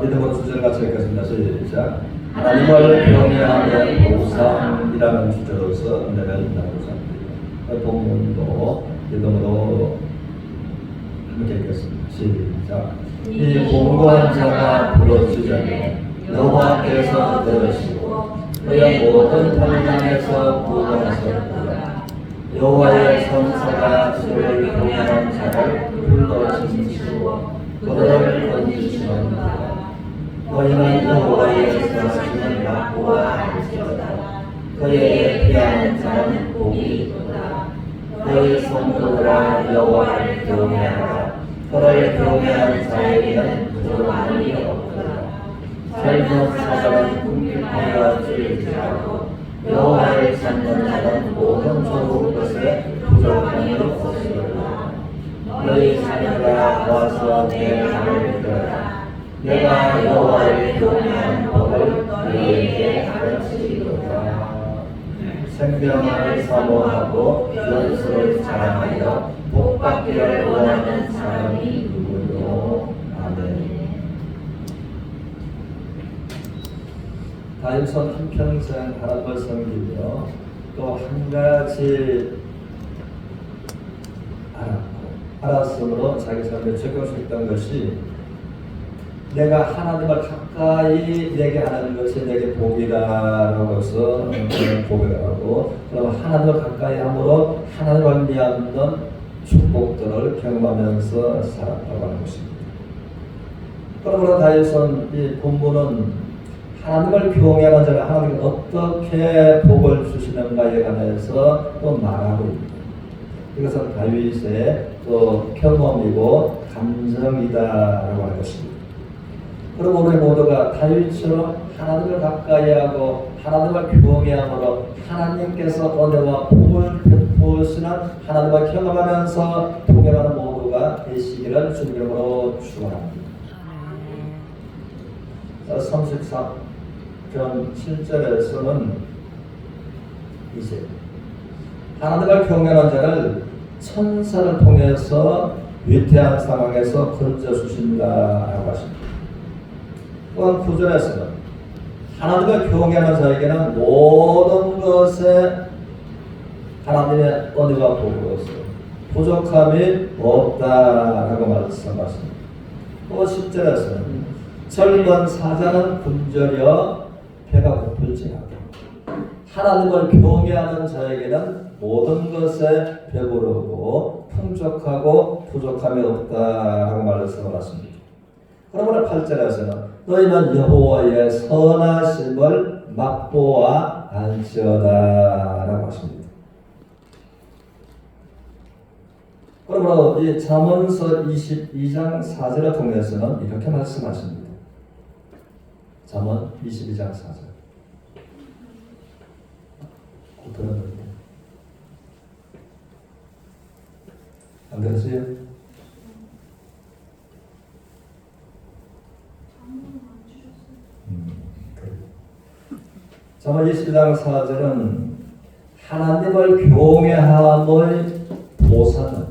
믿음으로 주제를 같이 읽겠습니다. 시작. 하나님을 경외하는 보상이라는 주제로서 은혜를 나누고자 합니다. 본문도 믿음으로 함께 읽겠습니다. 시작. 이 공고한 자가 부러지자니 여호와께서 들으시고 그의 모든 환난에서 구원하셨도다. 여호와의 천사가 그를 경외하는 자를 불러주시고 그들을 건지시는도다. 너희는 여호와의 사시는 약고와 알지어다. 그에게 피하는 자는 복이 있도다. 너희 성도들아 여호와를 경외하라. 그를 경외하는 자에게는 부족함이 없도다. 젊은 사람은 궁핍하여 줄지라도 여호와를 찾는 자는 모든 좋은 것에 부족함이 없으리라. 너희 자녀들아 와서 내 말을 들어라. 내가 여호와를 경외하는 법을 너희에게 가르치리로다. 생명을 사모하고 연수를 자랑하여 복받기를 원하는 사람이 누구요? 아멘. 다윗은 한평생 하나님을 섬기며 또 한 가지 알았으므로 자기 삶에 적용시켰던 것이 내가 하나님을 가까이 내게 하는 것이 내게 복이다라고 해서 고백을 하고, 그럼 하나님을 가까이 함으로 하나님을 미하는 축복들을 경험하면서 살았다고 하는 것입니다. 그러므로 다윗은 이 본문은 하나님을 경외하는 자가 하나님이 어떻게 복을 주시는가에 관해서 또 말하고 있습니다. 이것은 다윗의 또 경험이고 감정이다라고 하는 것입니다. 그리고 우리 모두가 다윗처럼 하나님을 가까이하고 하나님을 경외함으로 하나님께서 은혜와 복을 베푸시는 하나님을 경험하면서 동행하는 모두가 되시기를 주님으로 축원합니다. 33편 7절에서는 이제 하나님을 경외하는 자를 천사를 통해서 위태한 상황에서 건져주신다라고 하십니다. 또한 9절에서는 하나님을 경외하는 자에게는 모든 것에 하나님의 은혜와 복으로서 부족함이 없다라고 말씀하십니다. 또 10절에서는 젊은 사자는 굶주려 배가 고플지라도 하나님을 경외하는 자에게는 모든 것에 배부르고 풍족하고 부족함이 없다라고 말씀하십니다. 그러므로 8절에서는 너희는 여호와의 선하심을 맛보아 알지어다라고 하십니다. 그러므로 이 잠언서 22장 4절을 통해서는 이렇게 말씀하십니다. 잠언 22장 4절. 들었는데 안 들었어요? 잠언 22장 4절은 하나님을 경외함의 보상은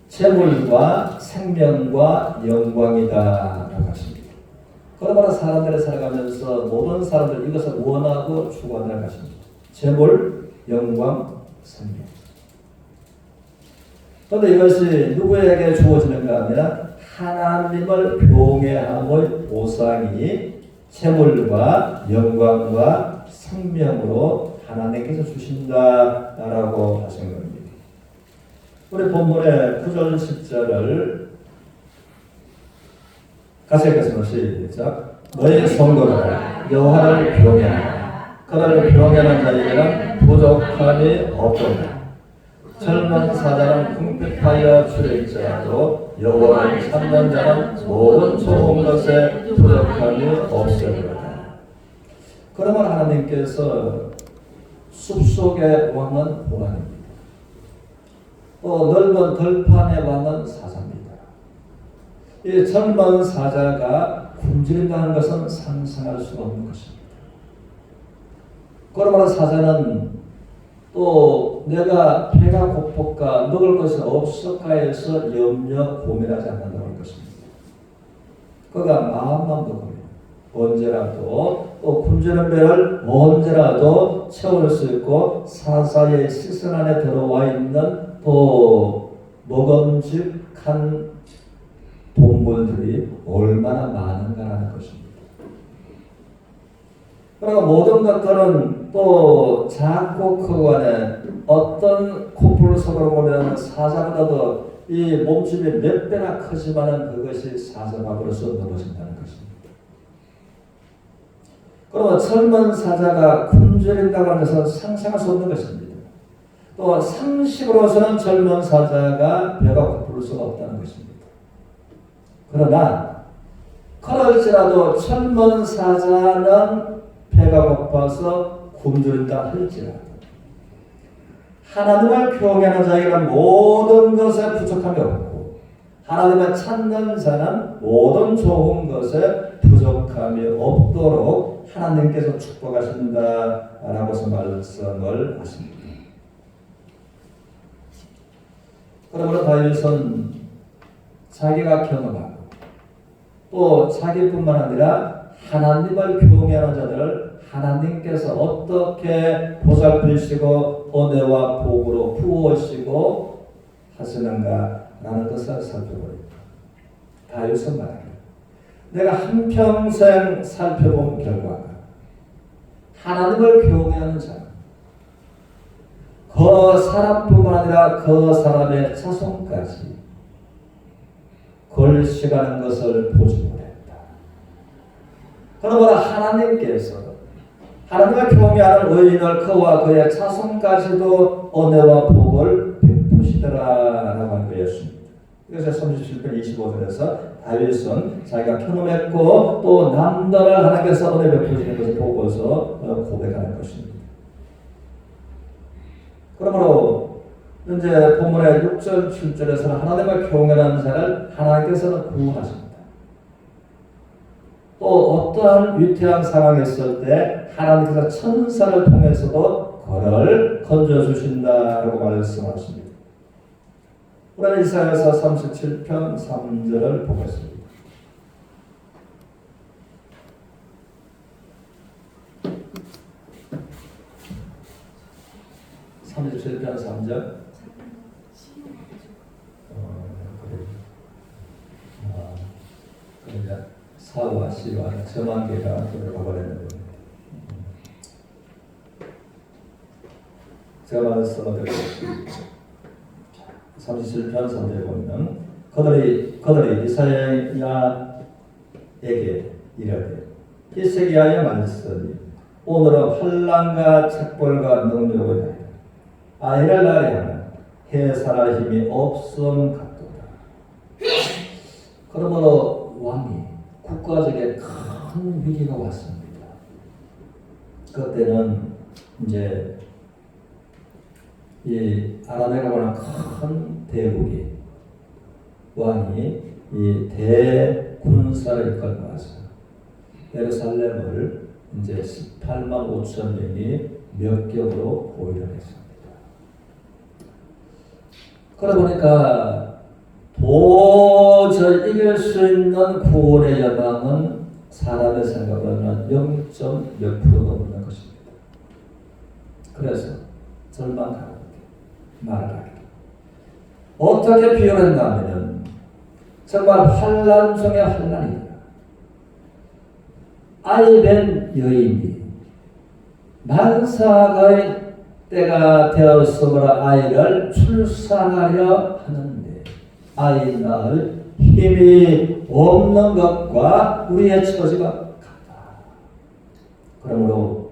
재물과 생명과 영광이다라고 하십니다. 그러므로 사람들이 살아가면서 모든 사람들 이것을 원하고 추구하는 것입니다. 재물, 영광, 생명. 그런데 이것이 누구에게 주어지는가 하면 하나님을 경외함의 보상이 재물과 영광과 생명으로 하나님께서 주신다라고 하신 겁니다. 우리 본문의 9절 10절을 같이 읽겠습니다. 시작. 너희 성도들아 여호와를 경외하라. 그를 경외하는 자에게는 부족함이 없도다. 젊은 사자는 궁핍하여 줄일지라도 여호와를 찾는 자는 모든 좋은 것에 부족함이 없으리로다. 그러면 하나님께서 숲속의 왕은 호랑입니다. 또 넓은 들판의 왕은 사자입니다. 이 젊은 사자가 굶주린다는 것은 상상할 수 없는 것입니다. 그러므로 사자는 또 내가 배가 고플까 먹을 것이 없을까 해서 염려 고민하지 않는다는 것입니다. 그가 마음만 먹으면 언제라도 또 굶주린 배를 언제라도 채울 수 있고 사사의 시선 안에 들어와 있는 또 먹음직한 동물들이 얼마나 많은가라는 것입니다. 그리고 모든 것들은 또 작고 크고 간에 어떤 코뿔 속으로 보면 사자보다도 이 몸집이 몇 배나 크지만은 그것이 사자 밖으로서 넘어진다는 것입니다. 그러면 젊은 사자가 굶주린다고 하는 것은 상상할 수 없는 것입니다. 또 상식으로서는 젊은 사자가 배가 고플 수가 없다는 것입니다. 그러나 그럴지라도 젊은 사자는 배가 고파서 굶주린다 할지라도 하나님을 경외하는 자에게는 모든 것에 부족함이 없고 하나님을 찾는 자는 모든 좋은 것에 부족함이 없도록 하나님께서 축복하신다라고 말씀을 하십니다. 그러므로 다윗은 자기가 경험하고 또 자기뿐만 아니라 하나님을 경외하는 자들을 하나님께서 어떻게 보살피시고 은혜와 복으로 부으시고 하시는가라는 것을 살펴보니까 다윗은 말합니다. 내가 한평생 살펴본 결과가 하나님을 경외하는 자, 그 사람뿐만 아니라 그 사람의 자손까지 걸식하는 것을 보지 못했다. 그러므로 하나님께서 하나님을 경외하는 의인을 그와 그의 자손까지도 은혜와 복을 베푸시더라라고 한 거였습니다. 그래서 37편 25절에서 다윗은 자기가 경험했고 또 남들을 하나님께서 은혜 베푸시는 것을 보고서 고백하는 것입니다. 그러므로 이제 본문의 6절 7절에서는 하나님을 경외하는 자를 하나님께서는 구원하십니다. 또 어떠한 위태한 상황이 있을 때 하나님께서 천사를 통해서도 그를 건져주신다라고 말씀하십니다. 우리는 이사야서 37편 3절을 보겠습니다. 37편 3절. 그러니까 사와 시와 정한계가 들어가버리는 겁니다. 제가 말씀을 드리겠습니다. 37편 3절에 보면 그들이 이사야에게 이르되 히스기야의 말씀이 오늘은 환난과 책벌과 능력을 아이를 낳으려 하는 해살할 힘이 없음 같도다. 그러므로 왕이 국가적인 큰 위기가 왔습니다. 그때는 이제 이 아람이라고 하는 큰 대국이 왕이 이 대군사를 이끌고 와서 예루살렘을 이제 18만 5천 명이 몇 겹으로 보유를 했습니다. 그러다 보니까 도저히 이길 수 있는 구원의 여망은 사람의 생각으로는 0.몇 %도 없는 것입니다. 그래서 절망하고 말을 하게 어떻게 비유를 한다면 정말 환난 중에 환난이다. 아이 뵌 여인이 만사가의 때가 되었으므로 아이를 출산하려 하는데 아이 낳을 힘이 없는 것과 우리의 처지가 같다. 그러므로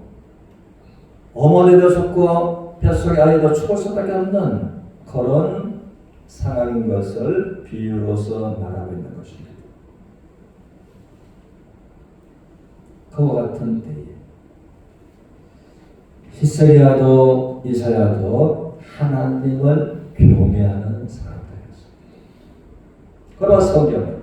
어머니도 죽고 뱃속에 아이도 죽을 수밖에 없는 그런 상황인 것을 비유로서 말하고 있는 것입니다. 그와 같은 때에 히스기야도 이사야도 하나님을 경외하는 사람들이었습니다. 그러나 성경은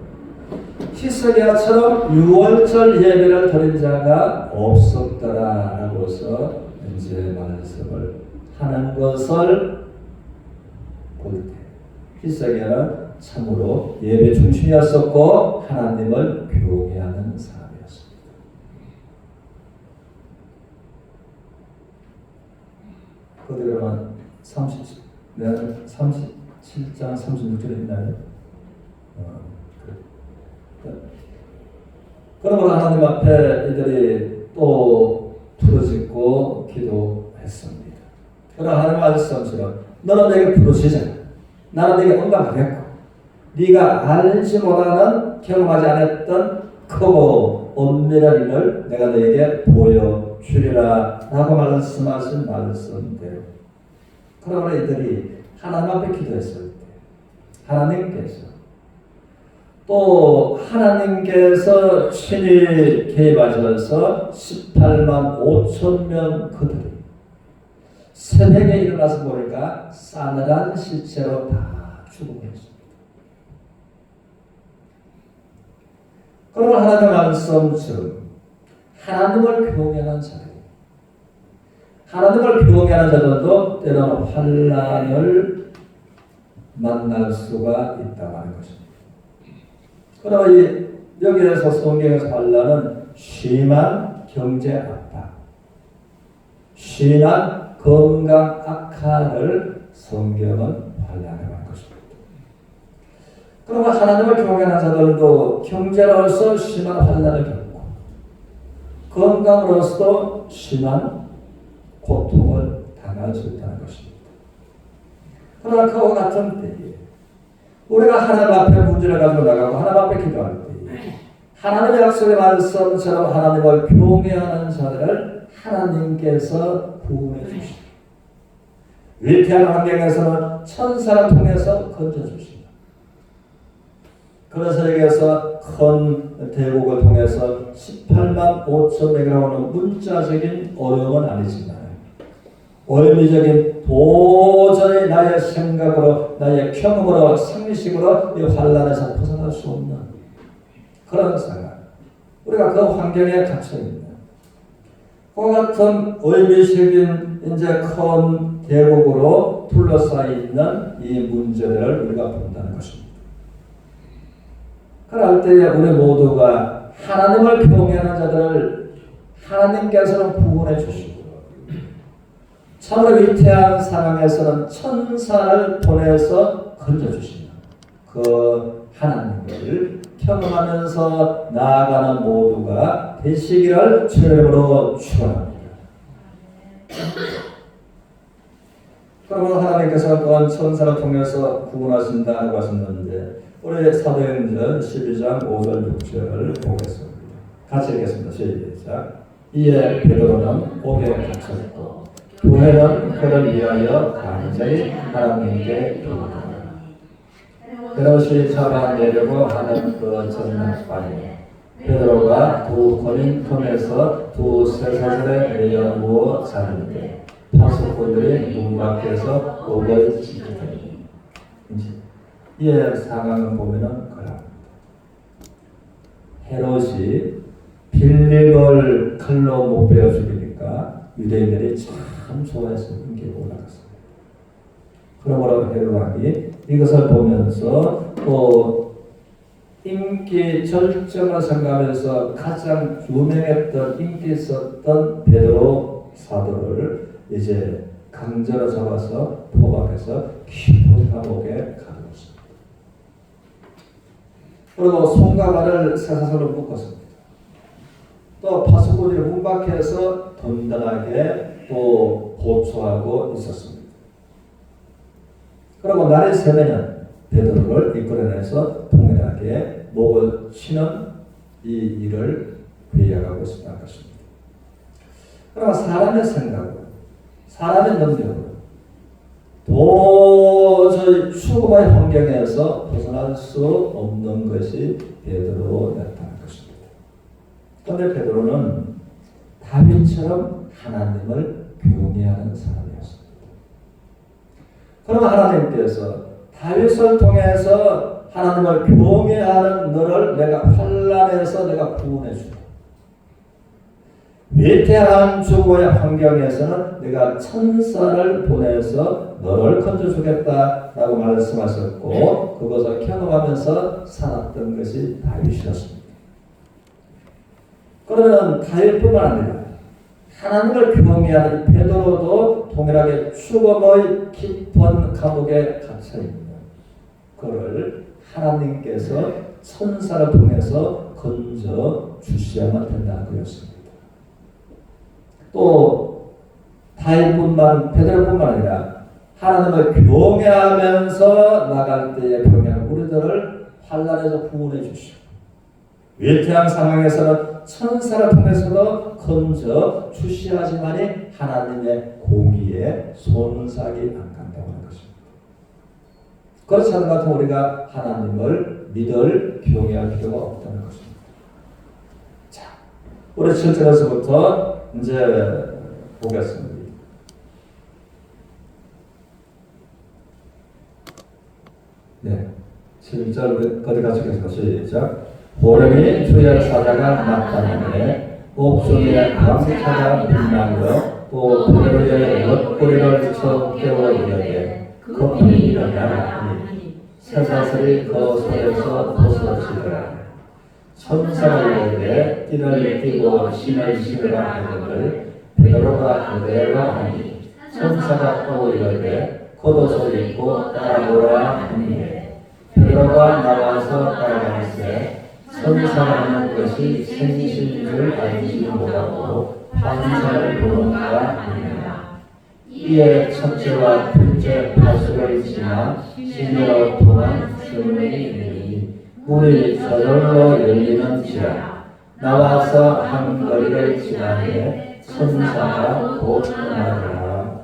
히스기야처럼 유월절 예배를 드린 자가 없었더라라고서 이제 말씀을 하는 것을 볼 때 히스기야는 참으로 예배 중심이었었고 하나님을 경외하는 사람이었습니다. 그런데 그러면 37장 36절에 있나요? 그러므로 하나님 앞에 이들이 또 부르짖고 기도했습니다. 그러나 하나님 말씀처럼 너는 내게 부르짖으라. 나는 내게 응답하겠고 네가 알지 못하는 경험하지 않았던 크고 엄밀한 일을 내가 너에게 보여주리라 라고 말씀하신 말씀대로 그러므로 이들이 하나님 앞에 기도했을 때 하나님께서 또 하나님께서 친히 개입하셔서 18만 5천 명 그들이 새벽에 일어나서 보니까 싸늘한 시체로 다 죽고 있습니다. 그러나 하나님의 말씀처럼 하나님을 경외하는 자들 하나님을 경외하는 자들도 때로는 환난을 만날 수가 있다고 하는 것입니다. 그러나 여기에서 성경에서 환난은 심한 경제 압박, 심한 건강 악화를 성경은 환난이라고 하는 것입니다. 그러나 하나님을 경외하는 자들도 경제로서 심한 환난을 겪고 건강으로서도 심한 고통을 당할 수 있다는 것입니다. 그러나 그와 같은 때에 우리가 하나님 앞에 문제를 가지고 나가고 하나님 앞에 기도할 때에 하나님의 약속의 말씀처럼 하나님을 경외하는 자들을 하나님께서 구원해 주십니다. 위태한 환경에서는 천사를 통해서 건져주십니다. 그래서 여기에서 큰 대국을 통해서 18만 5천 명이라고 하는 문자적인 어려움은 아니지만 원리적인 도저히 나의 생각으로 나의 경험으로 상식으로 이 환난에서 벗어날 수 없는 그런 상황 우리가 그 환경에 갇혀 있는 그와 같은 의미적인 이제 큰 대국으로 둘러싸여 있는 이 문제들을 우리가 본다는 것입니다. 그럴 때에 우리 모두가 하나님을 경외하는 자들을 하나님께서는 구원해 주시고 참으로 위태한 상황에서는 천사를 보내서 건져주시는 그 하나님을 경험하면서 나아가는 모두가 되시기를 주의 이름으로 축원합니다. 그러면 하나님께서 또한 천사를 통해서 구원하신다고 하셨는데 우리 사도행전 12장 5절 6절을 보겠습니다. 같이 읽겠습니다. 시작. 이에 베드로는 옥에 갇혔고 교회는 그를 위하여 간절히 하나님께 기도하니 헤롯이 잡아내려고 하는 그 전날밤에 베드로가 두 거린통에서 두 쇠사슬에 매여 누워 자는데 파수꾼들이 문 밖에서 옥을 지키더니 이에 상황을 보면은 그럽니다. 헤롯이 빌립을 칼로 못 베어 죽이니까 유대인들이 참 좋아해서 인기가 올라갔습니다. 그러므로 헤롯 왕이 이것을 보면서 또 인기 절정을 생각하면서 가장 유명했던 인기 있었던 베드로 사도를 이제 강제로 잡아서 포박해서 깊은 감옥에 가두었습니다. 그리고 손과 발을 쇠사슬로 묶었습니다. 또 파수꾼들이 문 밖에서 든든하게 또 보초하고 있었습니다. 그리고 날이 새면 베드로를 이끌어내서 동일하게 목을 치는 이 일을 회의하고 있었다는 것입니다. 그러나 사람의 생각으로 사람의 능력으로 도저히 죽음의 환경에서 벗어날 수 없는 것이 베드로였다는 것입니다. 그런데 베드로는 다윗처럼 하나님을 경외하는 사람이었습니다. 그러나 하나님께서 다윗을 통해서 하나님을 경외하는 너를 내가 환난에서 내가 구원해 주라. 위태한 죽음의 환경에서는 내가 천사를 보내서 너를 건져주겠다라고 말씀하셨고 그것을 경험하면서 살았던 것이 다윗이었습니다. 그러면 다윗뿐만 아니라 하나님을 경외하는 베드로도 동일하게 죽음의 깊은 감옥에 갇혀있는 그를 하나님께서 천사를 통해서 건져 주셔야만 된다는 것이었습니다. 또 베드로뿐만 아니라 하나님을 경외하면서 나갈 때에 경외하는 우리들을 환난에서 구원해 주시고 위태한 상황에서는 천사를 통해서도 건져 주시하지만이 하나님의 공의에 손삭이 안 간다고 하는 것입니다. 그렇지 않은 것 같으면 우리가 하나님을 믿을 경외할 필요가 없다는 것입니다. 자, 우리 7절에서부터 이제 보겠습니다. 네, 7절 거기 같이 계속 시작. 보름이 주의 사자가 나타나네 옥중에 광차가 빛나며 또 베드로의 옆구리를 쳐 깨워 이르되 급히 일어나라 하니 쇠사슬이 그 손에서 벗어지더라. 천사가 이르되 띠를 띠고 신을 신으라 하거늘 베드로가 그대로 하니 천사가 또 이르되 겉옷을 입고 따라오라 하니 베드로가 나와서 따라가니세 천사가 하는 것이 생신인 줄 알지 못하고 환상을 보는가 하니라. 이에 첫째와 둘째 파수를 지나 시내로 통한 수문이 있으니 문이 저절로 열리는지라. 나와서 한 거리를 지나되 천사가 곧 떠나더라.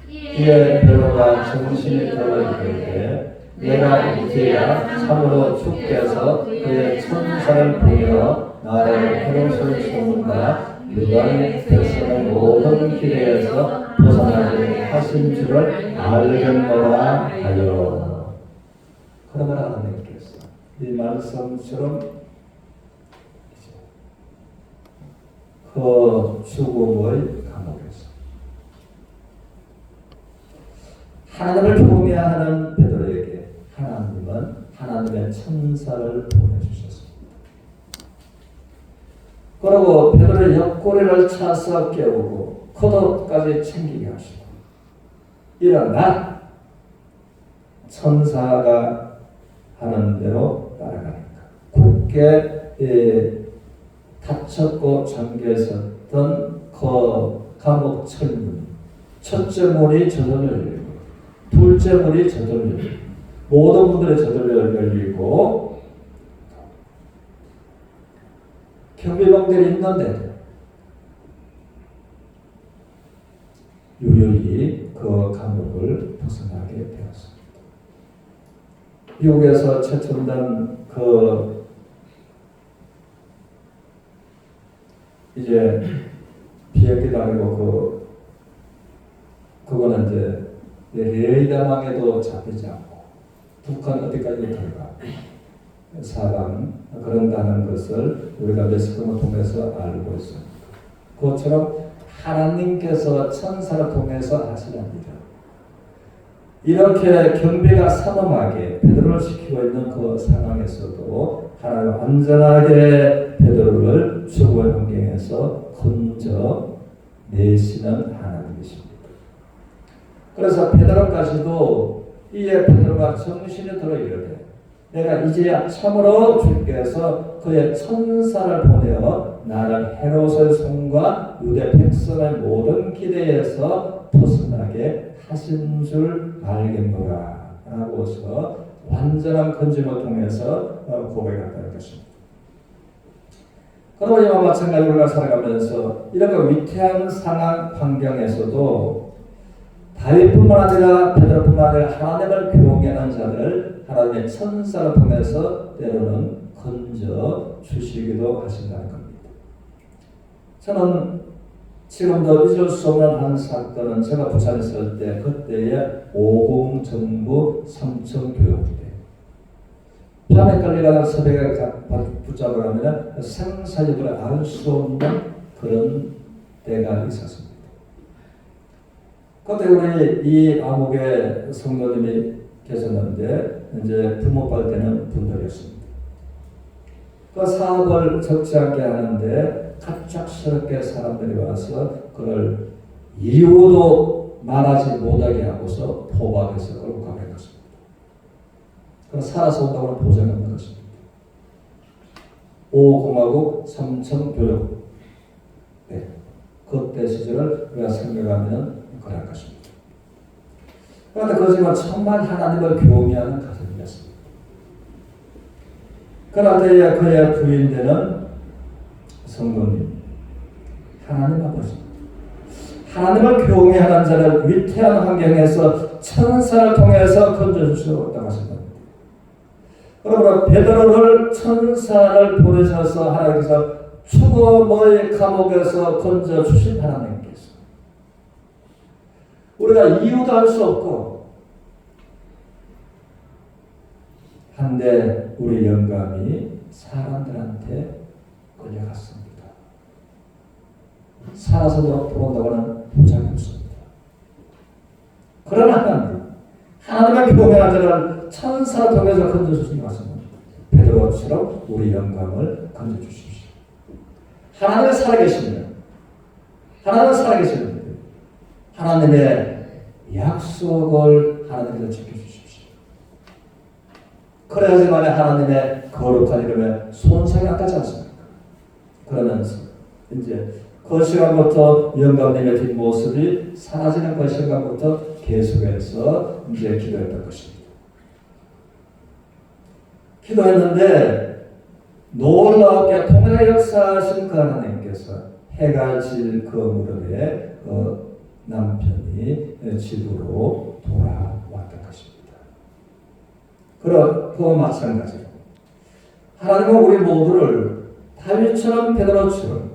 이에 베드로가 정신이 들어 이르되 내가 이제야 참으로 주께서 그의 천사를 보여 나를 해로울 소문과 유다의 백성의 모든 기대에서 벗어나게 하신 줄을 알겠노라 하여. 그러면 하나님께서 이 말씀처럼 그 죽음의 감옥에서 하나님을 경외하는 베드로에게 하나님은 하나님의 천사를 보내주셨습니다. 그리고 베드로의 옆구리를 차서 깨우고 겉옷까지 챙기게 하시고 일어나 천사가 하는 대로 따라가니까 굳게 닫혔고 잠겨있었던 그 감옥 철문 첫째 문이 저절로 열리고 둘째 문이 저절로 열리고 모든 문들이 저절로 열리고 경비병들이 있는데 유유히 그 감옥을 벗어나게 되었습니다. 미국에서 최첨단 이제 비행기도 아니고 그거는 이제 레이더망에도 잡히지 않고 북한 어디까지 들어가 사람 그런다는 것을 우리가 메시지를 통해서 알고 있습니다. 그것처럼 하나님께서 천사를 통해서 하시랍니다. 이렇게 경비가 삼엄하게 베드로를 지키고 있는 그 상황에서도 하나님 완전하게 베드로를 죽음의 환경에서 건져 내시는 하나님이십니다. 그래서 베드로까지도 이에 베드로가 정신이 들어 이르되 내가 이제야 참으로 주께서 그의 천사를 보내어 나를 헤롯의 손과 유대 백성의 모든 기대에서 벗어나게 하신 줄 알겠노라 라고서 완전한 건짐을 통해서 고백했다는 것입니다. 그러면 이와 마찬가지로 우리가 살아가면서 이런 위태한 상황 환경에서도 다윗뿐만 아니라 베드로뿐만 아니라 하나님을 경외하는 자들을 하나님의 천사를 통해서 때로는 건져 주시기도 하신다는 겁니다. 저는 지금도 잊을 수 없는 한 사건은 제가 부산에 있을 때 그때의 50 정부 삼청교육대 밤에 끌려가는 새벽에 붙잡아가면 생사력을 알 수 없는 그런 때가 있었습니다. 그때 우리 이 암흑의 성도님이 계셨는데 이제 부모빨 때는 분들이었습니다. 그 사업을 적지 않게 하는데 갑작스럽게 사람들이 와서 그걸 이유도 말하지 못하게 하고서 포박해서 끌고 가게 했습니다. 그럼 살아서 온다고는 보장이 없는 것입니다. 5공화국 3천 교육. 네. 그때 시절을 우리가 생각하면 그럴 것입니다. 그런데 그렇지만 정말 하나님을 교미하는 가정이었습니다. 그러나 그의 부인되는 성도님, 하나님 아버지, 하나님을 교미하는 자를 위태한 환경에서 천사를 통해서 건져주셨다고 하십니다. 그러므로 베드로를 천사를 보내셔서 하나님께서 죽음의 감옥에서 건져주신 하나님께서 우리가 이유도 알 수 없고 한데 우리 영감이 사람들한테 끌려갔습니다. 살아서 돌아온다고는 보장이 없습니다. 그러나 하나님의 교명한 자를 천사 통해서 건져주신 것은 베드로처럼 우리 영감을 건져주십시오. 하나님은 살아계십니다. 하나님은 살아계십니다. 하나님의 약속을 하나님께서 지켜주십시오. 그래야지만 하나님의 거룩한 이름에 손상이 안 가지 않습니까? 그러면서 이제 그 시간부터 영감님의 뒷모습이 사라지는 그 시간부터 계속해서 이제 기도했던 것입니다. 기도했는데 놀랍게 통일의 역사하신 그 하나님께서 해가 질 그 무렵에 그 남편이 집으로 돌아왔던 것입니다. 그와 마찬가지로 하나님은 우리 모두를 다윗처럼 베드로처럼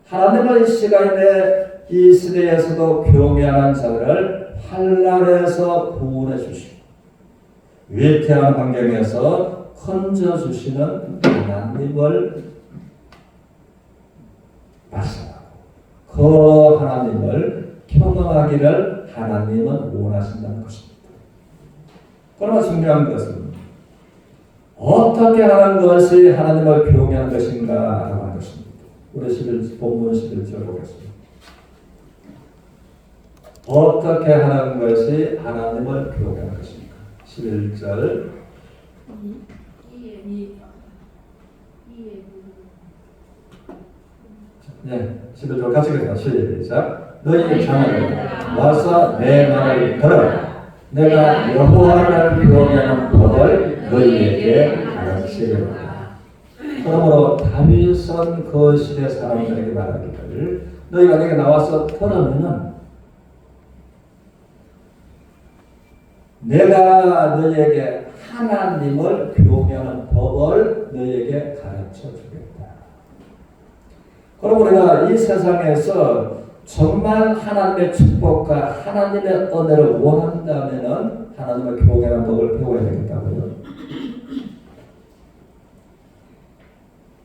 하나님의 이 시간에 이 시대에서도 교묘한 자들을 환난에서 구원해 주시고 위태한 환경에서 건져주시는 하나님을 말씀하고 그 하나님을 경험하기를 하나님은 원하신다는 것입니다. 그러나 중요한 것은 어떻게 하는 것이 하나님을 교묘한 것인가 라고 하는 것입니다. 우리 본문 11절 보겠습니다. 어떻게 하는 것이 하나님을 교묘한 것입니까? 11절 네, 11절 같이 읽어요. 시작. 너희 자녀들 와서 내 말을 들어 내가 여호와를 교묘하는 법을 너희에게 가르치리라. 그러므로 다윗은 그 시대 사람들에게 말하기를 너희가 내게 나와서 들으면은 내가 너희에게 하나님을 교묘하는 법을 너희에게 가르쳐 주겠다. 그럼 우리가 이 세상에서 정말 하나님의 축복과 하나님의 은혜를 원한다면은 하나님의 교묘한 법을 배워야 되겠다고요.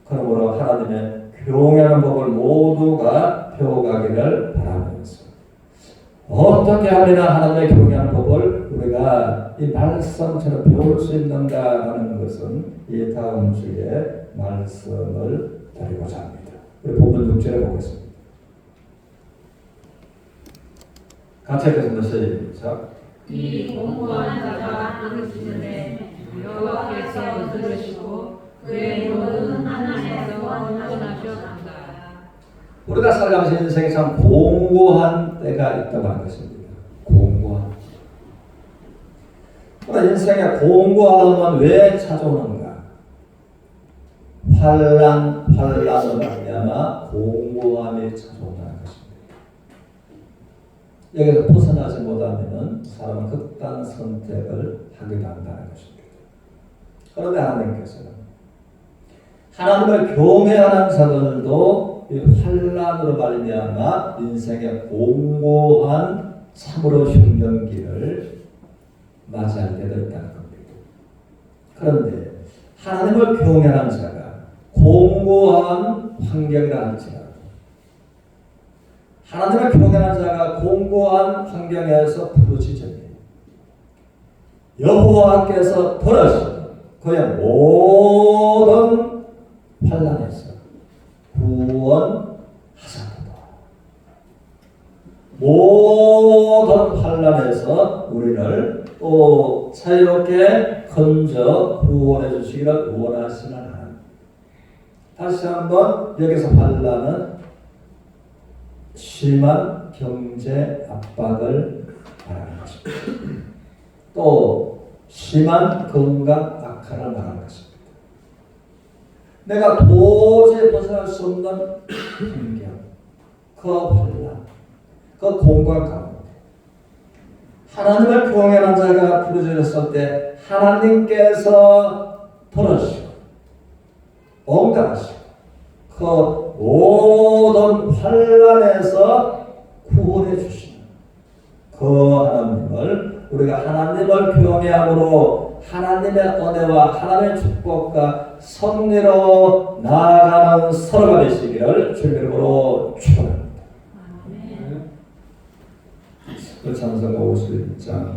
그러므로 하나님의 교묘한 법을 모두가 배워가기를 바라면서 어떻게 하면 하나님의 교묘한 법을 우리가 이 말씀처럼 배울 수 있는가 하는 것은 이 다음 주에 말씀을 드리고자 합니다. 우리 본문 6절에 보겠습니다. 같이 읽겠습니다. 시작. 이 공고한 자가 들으시는데 여호와께서 들으시고 그의 모든 하나님에서 원하셨다. 우리가 살아가면서 인생에 참 공고한 때가 있다고 하는 것입니다. 공고한. 그러나 인생의 공고함은 왜 찾아오는가? 환난으로 말미암아 공고함이 찾아온다는 것입니다. 여기서 벗어나지 못하면 사람은 극단 선택을 하기도 한다는 것입니다. 그런데 하나님께서는 하나님을 교매하는 자들도 이 환난으로 말미암아 인생의 공고한 참으로 흉년기를 맞이할 때도 있다는 겁니다. 그런데 하나님을 교매하는 자가 공고한 환경이라 할지라도 하나님의 경외하는 자가 공고한 환경에서 부르짖으니 여호와께서 들으시고 그의 모든 환난에서 구원하셨다. 모든 환난에서 우리를 또 자유롭게 건져 구원해 주시기를 원하시는 하나님. 다시 한번 여기서 환난은 심한 경제 압박을 말하는 것입니다. 또 심한 건강 악화를 말하는 것입니다. 내가 도저히 벗어날 수 없는 환경, 그 환난, 그 공간 가운데 하나님을 경외하는 자가 부르짖었을 때 하나님께서 들으시고 응답하시고 그 모든 환난에서 구원해 주시는 그 하나님을 우리가 하나님을 경외함으로 하나님의 은혜와 하나님의 축복과 섭리로 나아가는 서로가 되시기를 주의 이름으로 축원합니다. 찬송가 51장